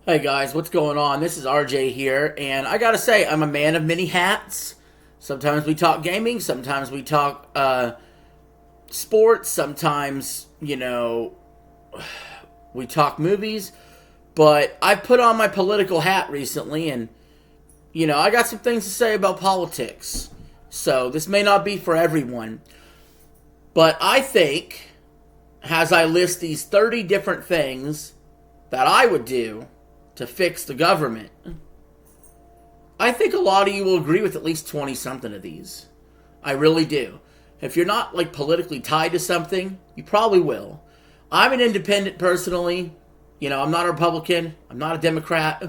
Hey guys, what's going on? This is RJ here, and I gotta say, I'm a man of many hats. Sometimes we talk gaming, sometimes we talk sports, sometimes, we talk movies. But I put on my political hat recently, and, I got some things to say about politics. So this may not be for everyone, but I think, as I list these 30 different things that I would do to fix the government, I think a lot of you will agree with at least 20 something of these. I really do. If you're not politically tied to something, you probably will. I'm an independent personally. I'm not a Republican. I'm not a Democrat.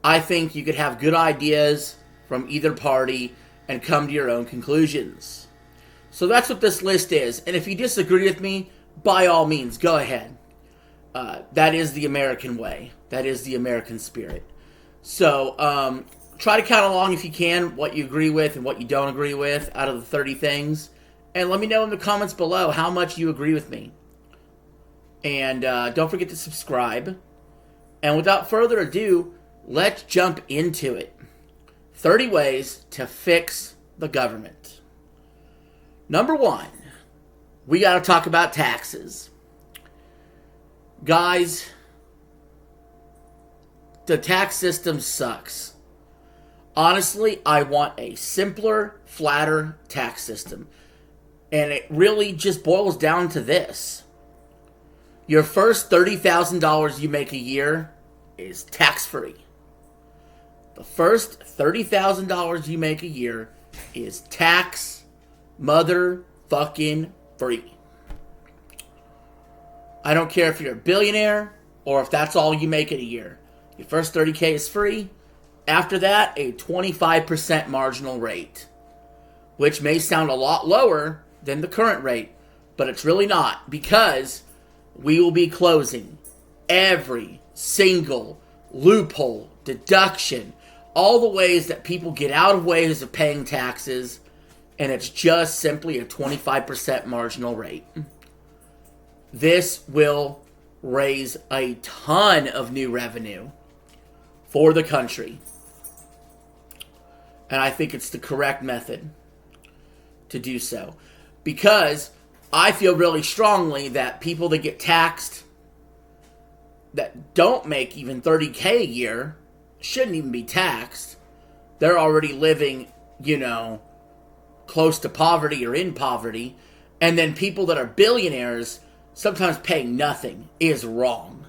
I think you could have good ideas from either party and come to your own conclusions. So that's what this list is. And if you disagree with me, by all means, go ahead. That is the American way. That is the American spirit. So try to count along if you can what you agree with and what you don't agree with out of the 30 things. And let me know in the comments below how much you agree with me. And don't forget to subscribe. And without further ado, let's jump into it. 30 ways to fix the government. Number 1, we got to talk about taxes. Guys, the tax system sucks. Honestly, I want a simpler, flatter tax system. And it really just boils down to this. Your first $30,000 you make a year is tax-free. The first $30,000 you make a year is tax motherfucking free. I don't care if you're a billionaire or if that's all you make in a year. Your first 30K is free. After that, a 25% marginal rate, which may sound a lot lower than the current rate, but it's really not, because we will be closing every single loophole, deduction, all the ways that people get out of ways of paying taxes, and it's just simply a 25% marginal rate. This will raise a ton of new revenue for the country. And I think it's the correct method to do so. Because I feel really strongly that people that get taxed that don't make even 30K a year shouldn't even be taxed. They're already living, close to poverty or in poverty. And then people that are billionaires sometimes paying nothing is wrong.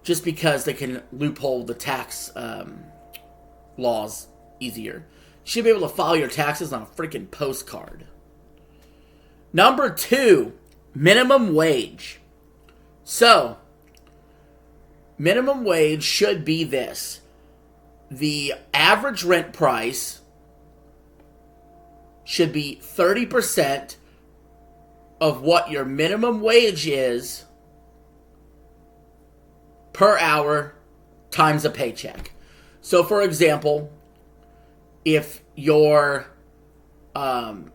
Just because they can loophole the tax laws easier. You should be able to file your taxes on a freaking postcard. Number 2, minimum wage. So, minimum wage should be this. The average rent price should be 30% of what your minimum wage is per hour times a paycheck. So, for example, if your average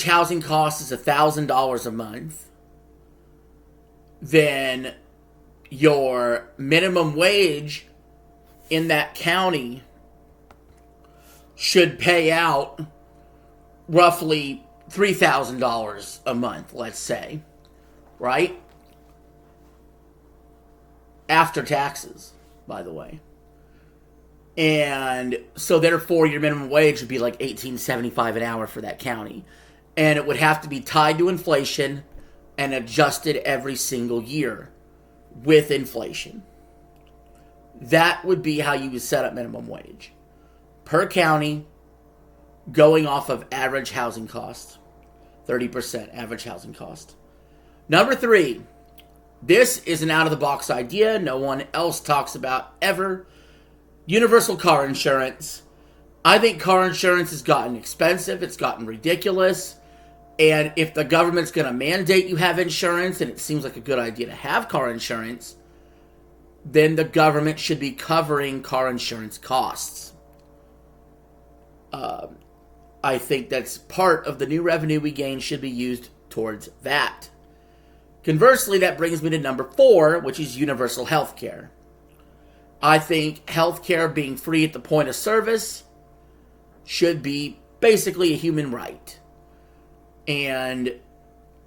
housing cost is $1,000 a month, then your minimum wage in that county should pay out roughly $3,000 a month, let's say, right? After taxes, by the way. And so therefore your minimum wage would be like $18.75 an hour for that county. And it would have to be tied to inflation and adjusted every single year with inflation. That would be how you would set up minimum wage. Per county, going off of average housing cost. 30% average housing cost. Number 3. This is an out-of-the-box idea no one else talks about ever. Universal car insurance. I think car insurance has gotten expensive. It's gotten ridiculous. And if the government's going to mandate you have insurance, and it seems like a good idea to have car insurance, then the government should be covering car insurance costs. I think that's part of the new revenue we gain should be used towards that. Conversely, that brings me to number 4, which is universal health care. I think health care being free at the point of service should be basically a human right. And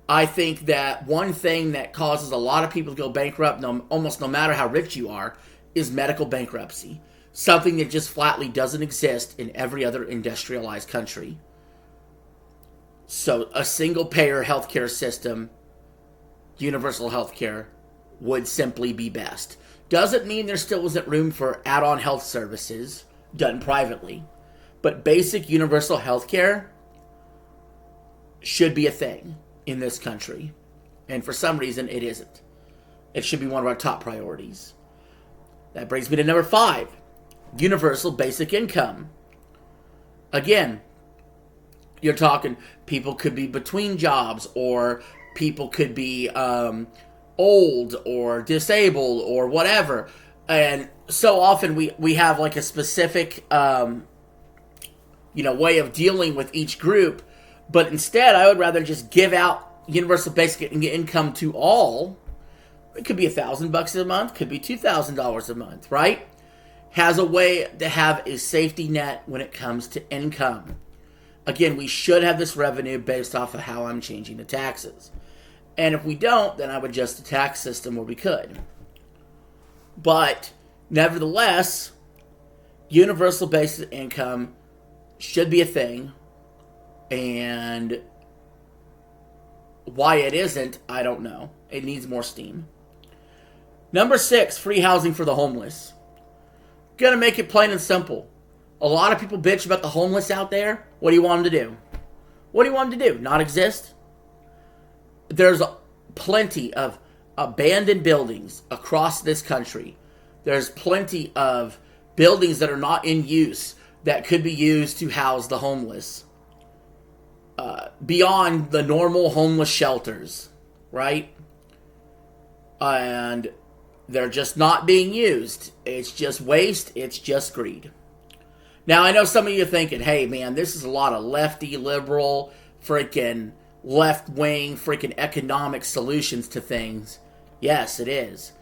I think that one thing that causes a lot of people to go bankrupt, almost no matter how rich you are, is medical bankruptcy. Something that just flatly doesn't exist in every other industrialized country. So a single-payer healthcare system, universal healthcare, would simply be best. Doesn't mean there still isn't room for add-on health services done privately. But basic universal healthcare should be a thing in this country. And for some reason, it isn't. It should be one of our top priorities. That brings me to number 5. Universal basic income. Again, you're talking people could be between jobs, or people could be old or disabled or whatever. And so often we have like a specific way of dealing with each group. But instead, I would rather just give out universal basic income to all. It could be $1,000 a month, could be $2,000 a month, right? Has a way to have a safety net when it comes to income. Again, we should have this revenue based off of how I'm changing the taxes. And if we don't, then I would adjust the tax system where we could. But nevertheless, universal basic income should be a thing. And why it isn't, I don't know. It needs more steam. Number 6, free housing for the homeless. Gonna make it plain and simple. A lot of people bitch about the homeless out there. What do you want them to do? What do you want them to do? Not exist? There's plenty of abandoned buildings across this country. There's plenty of buildings that are not in use that could be used to house the homeless. Beyond the normal homeless shelters, right? And they're just not being used. It's just waste. It's just greed. Now, I know some of you are thinking, hey, man, this is a lot of lefty, liberal, freaking left-wing, freaking economic solutions to things. Yes, it is.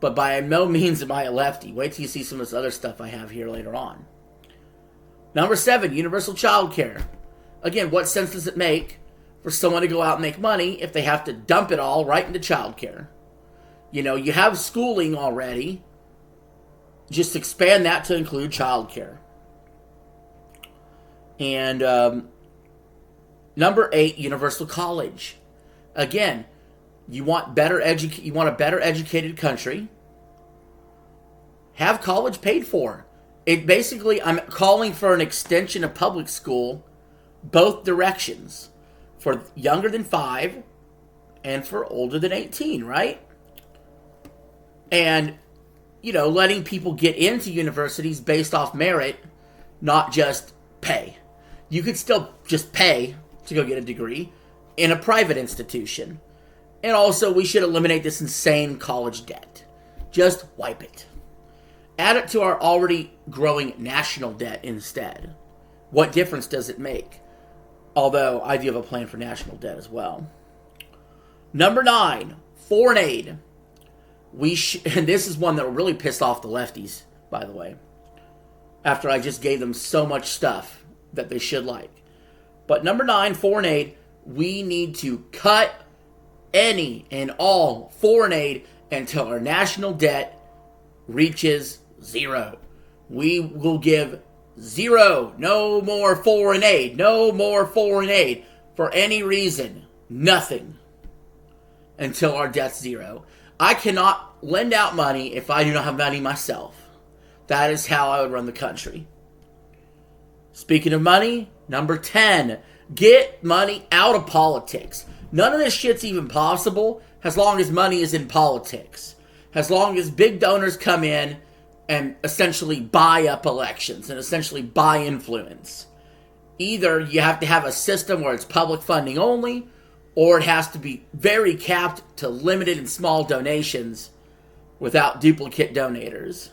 But by no means am I a lefty. Wait till you see some of this other stuff I have here later on. Number 7, universal child care. Again, what sense does it make for someone to go out and make money if they have to dump it all right into child care? You have schooling already. Just expand that to include child care. And number 8, universal college. Again, you want a better educated country. Have college paid for. I'm calling for an extension of public school both directions, for younger than 5 and for older than 18, right? And, letting people get into universities based off merit, not just pay. You could still just pay to go get a degree in a private institution. And also, we should eliminate this insane college debt. Just wipe it. Add it to our already growing national debt instead. What difference does it make? Although, I do have a plan for national debt as well. Number 9, foreign aid. And this is one that really pissed off the lefties, by the way. After I just gave them so much stuff that they should like. But number 9, foreign aid. We need to cut any and all foreign aid until our national debt reaches 0. We will give 0. No more foreign aid. No more foreign aid. For any reason. Nothing. Until our debt's 0. I cannot lend out money if I do not have money myself. That is how I would run the country. Speaking of money, number 10. Get money out of politics. None of this shit's even possible as long as money is in politics. As long as big donors come in and essentially buy up elections and essentially buy influence. Either you have to have a system where it's public funding only, or it has to be very capped to limited and small donations without duplicate donators.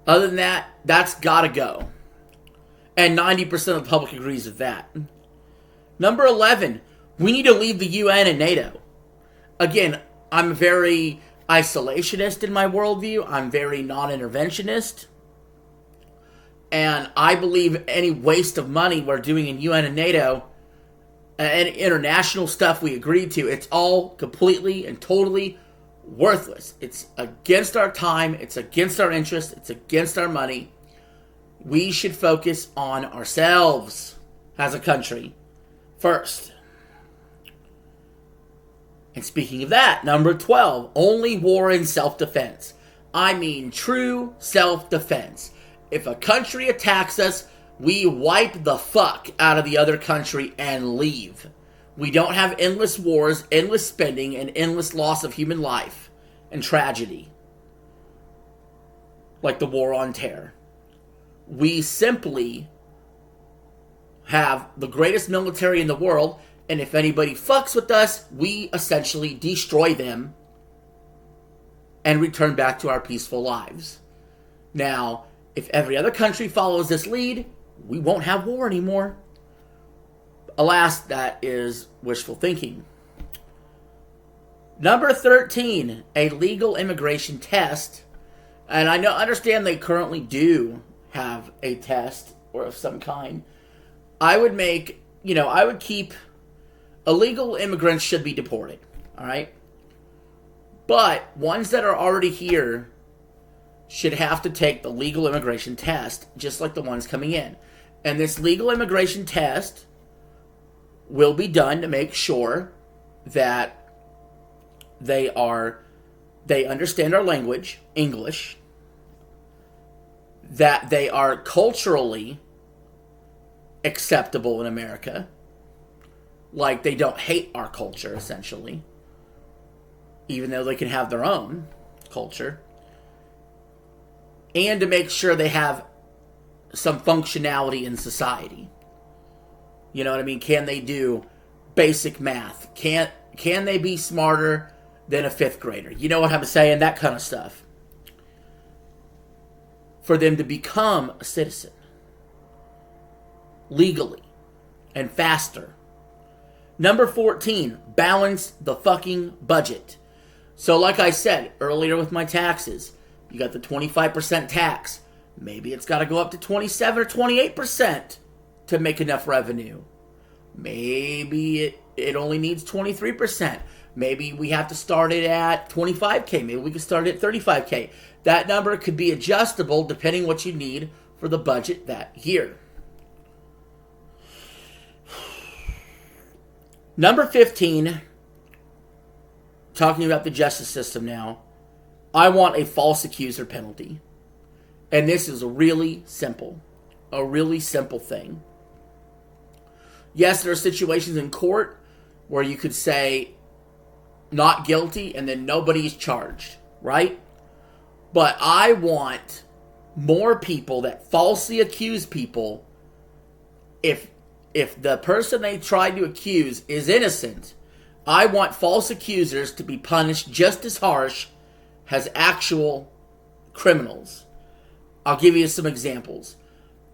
Other than that, that's gotta go. And 90% of the public agrees with that. Number 11, we need to leave the UN and NATO. again, I'm very isolationist in my worldview. I'm very non-interventionist. And I believe any waste of money we're doing in UN and NATO and international stuff we agreed to, it's all completely and totally worthless. It's against our time. It's against our interest. It's against our money. We should focus on ourselves as a country first. And speaking of that, number 12, only war in self-defense. I mean true self-defense. If a country attacks us, we wipe the fuck out of the other country and leave. We don't have endless wars, endless spending, and endless loss of human life and tragedy. Like the war on terror. We simply have the greatest military in the world, and if anybody fucks with us, we essentially destroy them and return back to our peaceful lives. Now, if every other country follows this lead, we won't have war anymore. Alas, that is wishful thinking. Number 13, a legal immigration test. And I understand they currently do have a test or of some kind. I would keep illegal immigrants should be deported, all right? But ones that are already here should have to take the legal immigration test, just like the ones coming in. And this legal immigration test will be done to make sure that they understand our language, English, that they are culturally acceptable in America, like they don't hate our culture, essentially, even though they can have their own culture, and to make sure they have some functionality in society. You know what I mean? Can they do basic math? Can they be smarter than a 5th grader? You know what I'm saying? That kind of stuff. For them to become a citizen legally and faster. Number 14, balance the fucking budget. So like I said earlier with my taxes, you got the 25% tax. Maybe it's got to go up to 27 or 28% to make enough revenue. Maybe it only needs 23%. Maybe we have to start it at 25K. Maybe we can start it at 35K. That number could be adjustable depending what you need for the budget that year. Number 15, talking about the justice system now, I want a false accuser penalty. And this is really simple thing. Yes, there are situations in court where you could say not guilty and then nobody's charged, right? But I want more people that falsely accuse people. If the person they tried to accuse is innocent, I want false accusers to be punished just as harsh as actual criminals. I'll give you some examples.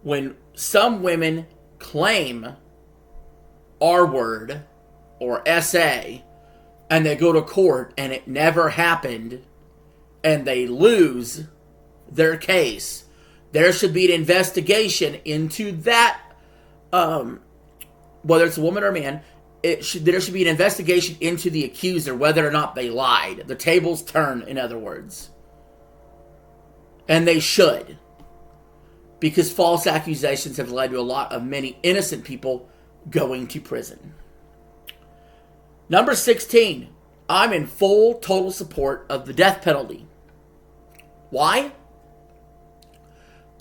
When some women claim R-word or SA and they go to court and it never happened and they lose their case, there should be an investigation into that, whether it's a woman or a man. There should be an investigation into the accuser, whether or not they lied. The tables turn, in other words. And they should. Because false accusations have led to a lot of many innocent people going to prison. Number 16, I'm in full, total support of the death penalty. Why?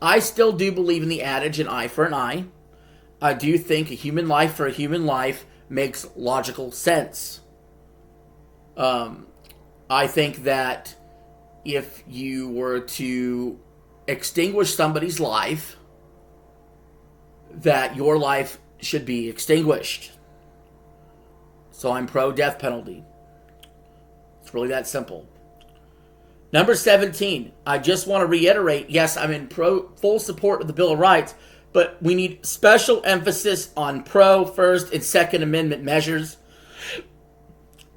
I still do believe in the adage, an eye for an eye. I do think a human life for a human life makes logical sense. I think that if you were to extinguish somebody's life, that your life should be extinguished. So I'm pro-death penalty. It's really that simple. Number 17, I just want to reiterate, yes, I'm in full support of the Bill of Rights, but we need special emphasis on First, and Second Amendment measures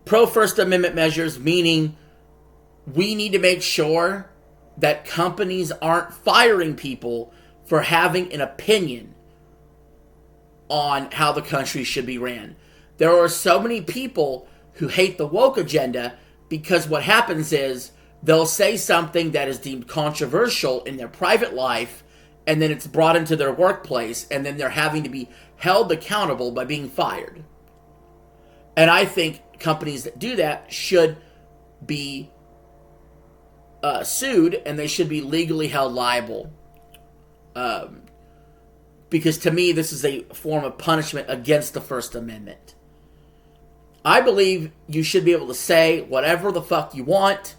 pro-First Amendment measures, meaning we need to make sure that companies aren't firing people for having an opinion on how the country should be ran. There are so many people who hate the woke agenda because what happens is they'll say something that is deemed controversial in their private life, and then it's brought into their workplace, and then they're having to be held accountable by being fired. And I think companies that do that should be sued, and they should be legally held liable. Because to me, this is a form of punishment against the First Amendment. I believe you should be able to say whatever the fuck you want,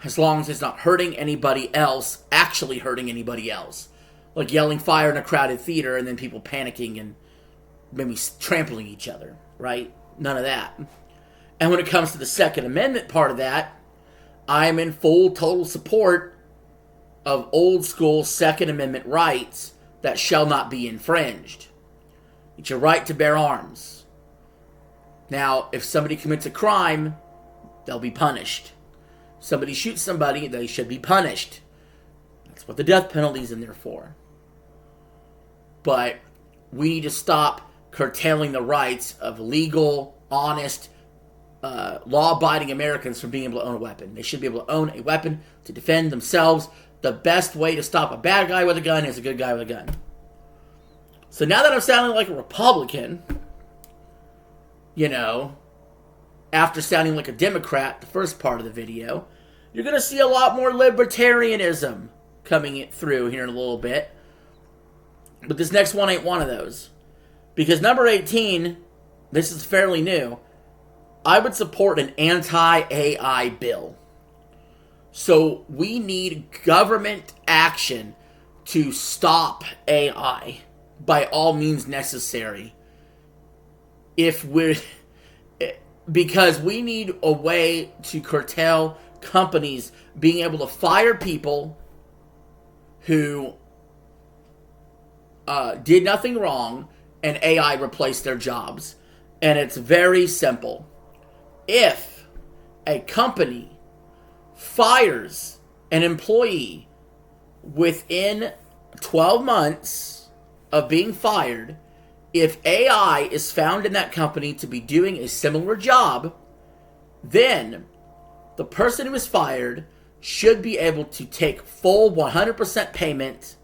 as long as it's not hurting anybody else, actually hurting anybody else. Like yelling fire in a crowded theater and then people panicking and maybe trampling each other, right? None of that. And when it comes to the Second Amendment part of that, I'm in full, total support of old school Second Amendment rights that shall not be infringed. It's your right to bear arms. Now, if somebody commits a crime, they'll be punished. Somebody shoots somebody, they should be punished. That's what the death penalty is in there for. But we need to stop curtailing the rights of legal, honest, law-abiding Americans from being able to own a weapon. They should be able to own a weapon to defend themselves. The best way to stop a bad guy with a gun is a good guy with a gun. So now that I'm sounding like a Republican, after sounding like a Democrat the first part of the video, you're going to see a lot more libertarianism coming through here in a little bit. But this next one ain't one of those. Because number 18, this is fairly new, I would support an anti-AI bill. So we need government action to stop AI by all means necessary. Because we need a way to curtail companies being able to fire people who did nothing wrong and AI replaced their jobs. And it's very simple. If a company fires an employee within 12 months of being fired, if AI is found in that company to be doing a similar job, then the person who is fired should be able to take full 100% payment,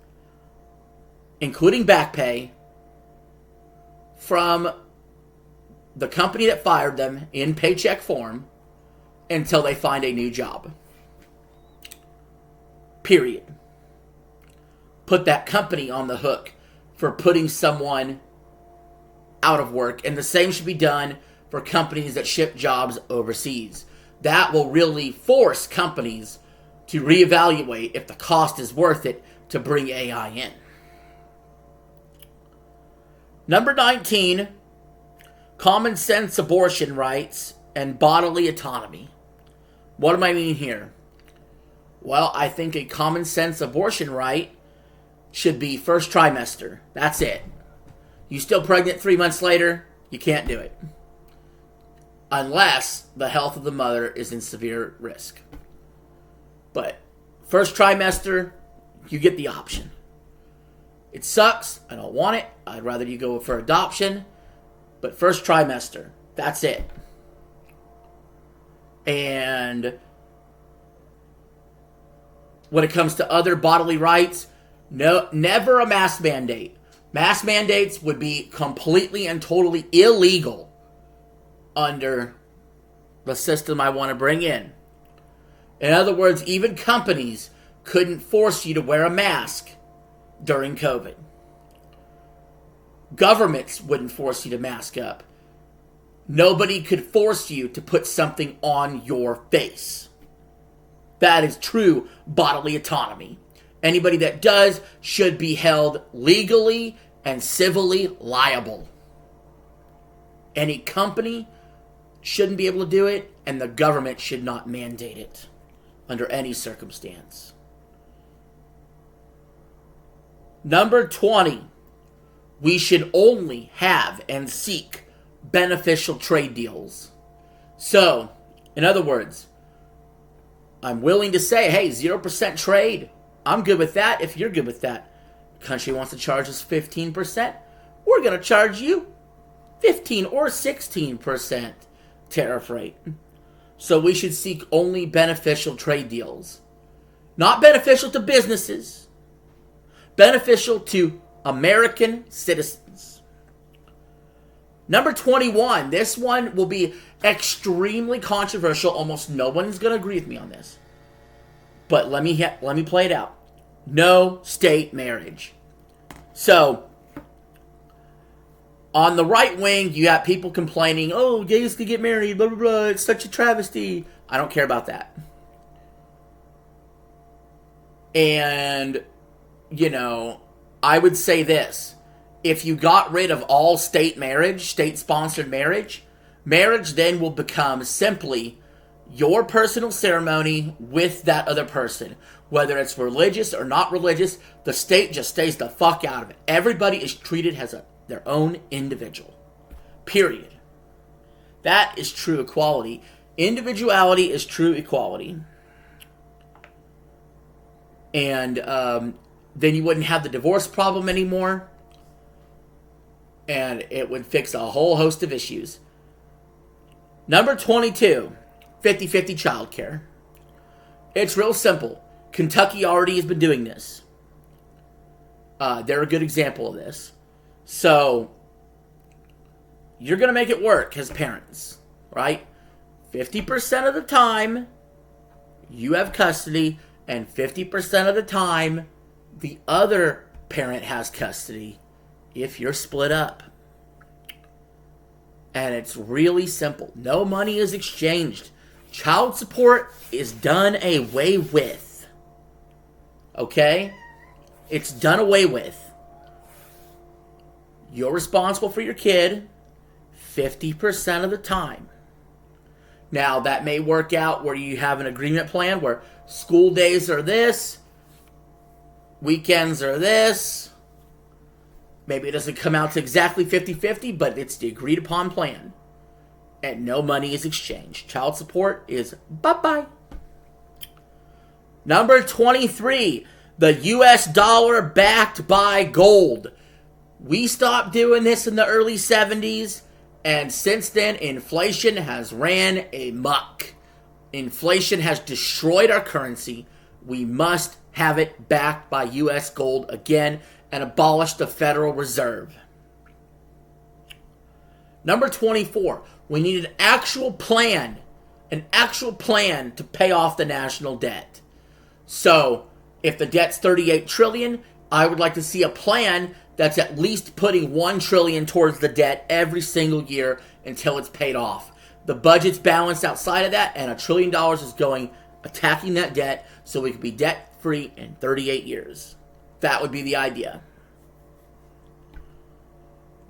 including back pay, from the company that fired them in paycheck form until they find a new job. Period. Put that company on the hook for putting someone out of work, and the same should be done for companies that ship jobs overseas. That will really force companies to reevaluate if the cost is worth it to bring AI in. Number 19, common sense abortion rights and bodily autonomy. What do I mean here? Well, I think a common sense abortion right should be first trimester. That's it. You still pregnant 3 months later, you can't do it. Unless the health of the mother is in severe risk. But first trimester, you get the option. It sucks. I don't want it. I'd rather you go for adoption. But first trimester, that's it. And when it comes to other bodily rights, no, never a mask mandate. Mask mandates would be completely and totally illegal under the system I want to bring in. In other words, even companies couldn't force you to wear a mask during COVID. Governments wouldn't force you to mask up. Nobody could force you to put something on your face. That is true bodily autonomy. Anybody that does should be held legally and civilly liable. Any company shouldn't be able to do it, and the government should not mandate it under any circumstance. Number 20, we should only have and seek beneficial trade deals. So, in other words, I'm willing to say, hey, 0% trade. I'm good with that if you're good with that. The country wants to charge us 15%. We're going to charge you 15 or 16% tariff rate. So we should seek only beneficial trade deals. Not beneficial to businesses. Beneficial to American citizens. Number 21. This one will be extremely controversial. Almost no one is going to agree with me on this. But let me play it out. No state marriage. So, on the right wing, you got people complaining, oh, gays can get married, blah, blah, blah, it's such a travesty. I don't care about that. And, you know, I would say this. If you got rid of all state marriage, state-sponsored marriage, marriage then will become simply your personal ceremony with that other person. Whether it's religious or not religious, the state just stays the fuck out of it. Everybody is treated as their own individual. Period. That is true equality. Individuality is true equality. And then you wouldn't have the divorce problem anymore. And it would fix a whole host of issues. Number 22, 50-50 childcare. It's real simple. Kentucky already has been doing this. They're a good example of this. So, you're going to make it work as parents, right? 50% of the time, you have custody, and 50% of the time, the other parent has custody if you're split up. And it's really simple. No money is exchanged. Child support is done away with. Okay? It's done away with. You're responsible for your kid 50% of the time. Now, that may work out where you have an agreement plan where school days are this, weekends are this. Maybe it doesn't come out to exactly 50-50, but it's the agreed upon plan. And no money is exchanged. Child support is bye-bye. Number 23, the US dollar backed by gold. We stopped doing this in the early 70s, and since then, inflation has ran amok. Inflation has destroyed our currency. We must have it backed by US gold again and abolish the Federal Reserve. Number 24, we need an actual plan to pay off the national debt. So, if the debt's $38 trillion, I would like to see a plan that's at least putting $1 trillion towards the debt every single year until it's paid off. The budget's balanced outside of that, and $1 trillion is going attacking that debt so we can be debt-free in 38 years. That would be the idea.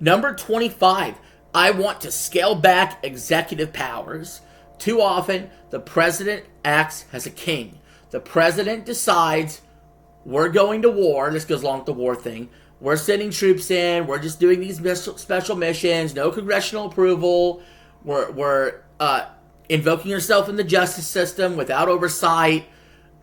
Number 25, I want to scale back executive powers. Too often, the president acts as a king. The president decides, we're going to war. This goes along with the war thing. We're sending troops in. We're just doing these special missions. No congressional approval. We're invoking yourself in the justice system without oversight.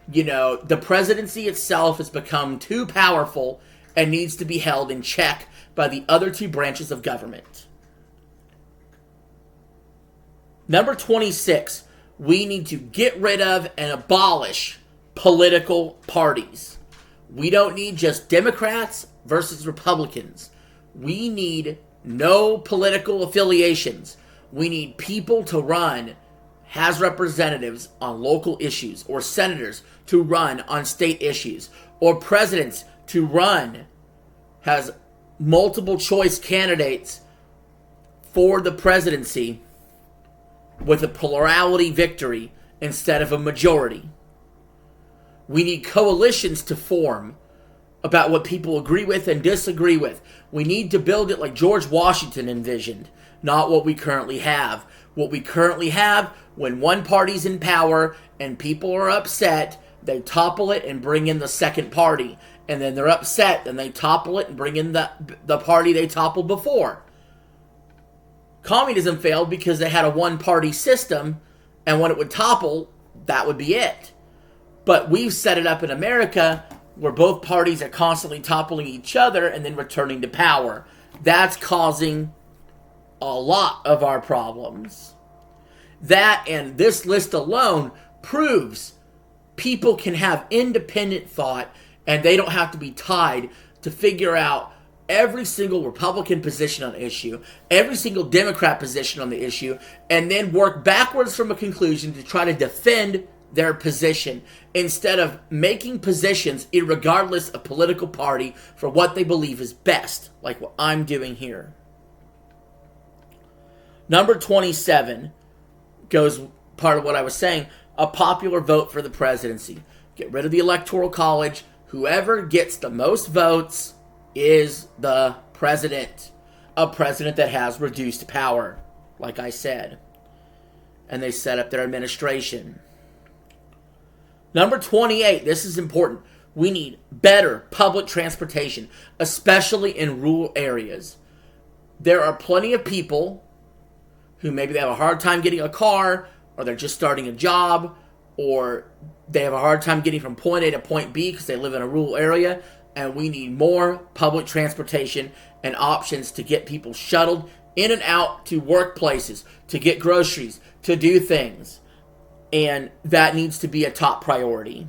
You know, the presidency itself has become too powerful and needs to be held in check by the other two branches of government. Number 26, we need to get rid of and abolish political parties. We don't need just Democrats versus Republicans. We need no political affiliations. We need people to run as representatives on local issues, or senators to run on state issues, or presidents to run as multiple choice candidates for the presidency with a plurality victory instead of a majority. We need coalitions to form about what people agree with and disagree with. We need to build it like George Washington envisioned, not what we currently have. What we currently have, when one party's in power and people are upset, they topple it and bring in the second party. And then they're upset and they topple it and bring in the party they toppled before. Communism failed because they had a one-party system, and when it would topple, that would be it. But we've set it up in America where both parties are constantly toppling each other and then returning to power. That's causing a lot of our problems. That and this list alone proves people can have independent thought and they don't have to be tied to figure out every single Republican position on the issue, every single Democrat position on the issue, and then work backwards from a conclusion to try to defend their position instead of making positions irregardless of political party for what they believe is best, like what I'm doing here. Number 27 goes part of what I was saying, a popular vote for the presidency. Get rid of the Electoral College. Whoever gets the most votes is the president. A president that has reduced power, like I said. And they set up their administration. Number 28, this is important. We need better public transportation, especially in rural areas. There are plenty of people who maybe they have a hard time getting a car, or they're just starting a job, or they have a hard time getting from point A to point B because they live in a rural area, and we need more public transportation and options to get people shuttled in and out to workplaces, to get groceries, to do things. And that needs to be a top priority.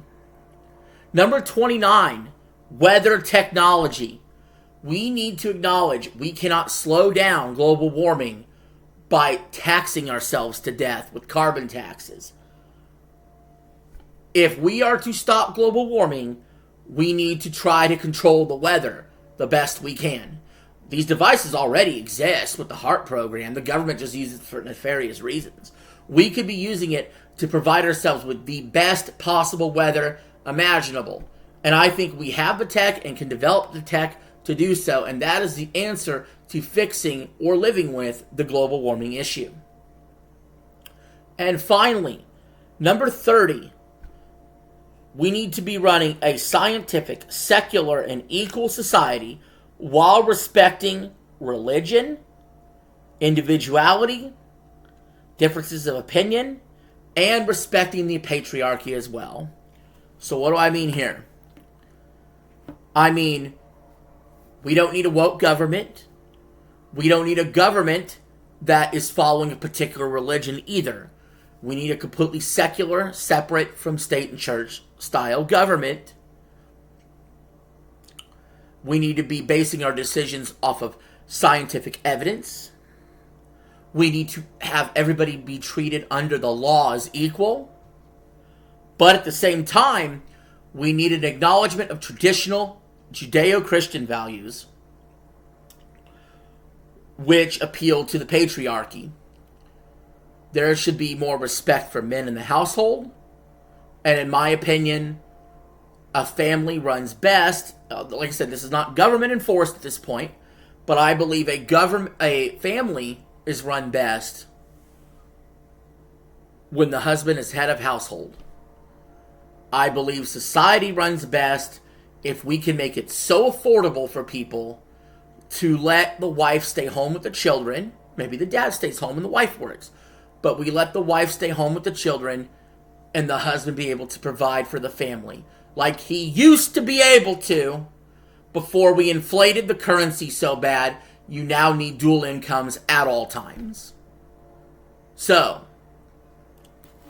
Number 29, weather technology. We need to acknowledge we cannot slow down global warming by taxing ourselves to death with carbon taxes. If we are to stop global warming, we need to try to control the weather the best we can. These devices already exist with the HAART program. The government just uses it for nefarious reasons. We could be using it to provide ourselves with the best possible weather imaginable. And I think we have the tech and can develop the tech to do so. And that is the answer to fixing or living with the global warming issue. And finally, number 30, we need to be running a scientific, secular, and equal society while respecting religion, individuality, differences of opinion, and respecting the patriarchy as well. So what do I mean here? I mean, we don't need a woke government. We don't need a government that is following a particular religion either. We need a completely secular, separate from state and church style government. We need to be basing our decisions off of scientific evidence. We need to have everybody be treated under the law as equal. But at the same time, we need an acknowledgement of traditional Judeo-Christian values which appeal to the patriarchy. There should be more respect for men in the household. And in my opinion, a family runs best. Like I said, this is not government enforced at this point, but I believe a family is run best when the husband is head of household. I believe society runs best if we can make it so affordable for people to let the wife stay home with the children. Maybe the dad stays home and the wife works. But we let the wife stay home with the children and the husband be able to provide for the family. Like he used to be able to before we inflated the currency so bad, you now need dual incomes at all times. So,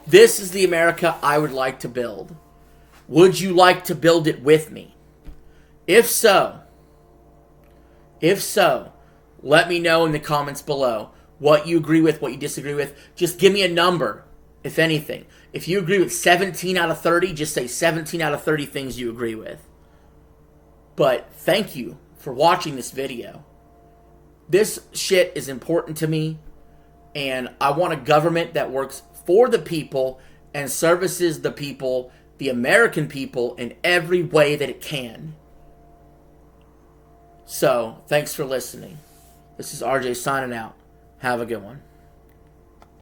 this is the America I would like to build. Would you like to build it with me? If so, let me know in the comments below what you agree with, what you disagree with. Just give me a number, if anything. If you agree with 17 out of 30, just say 17 out of 30 things you agree with. But thank you for watching this video. This shit is important to me, and I want a government that works for the people and services the people, the American people, in every way that it can. So, thanks for listening. This is RJ signing out. Have a good one.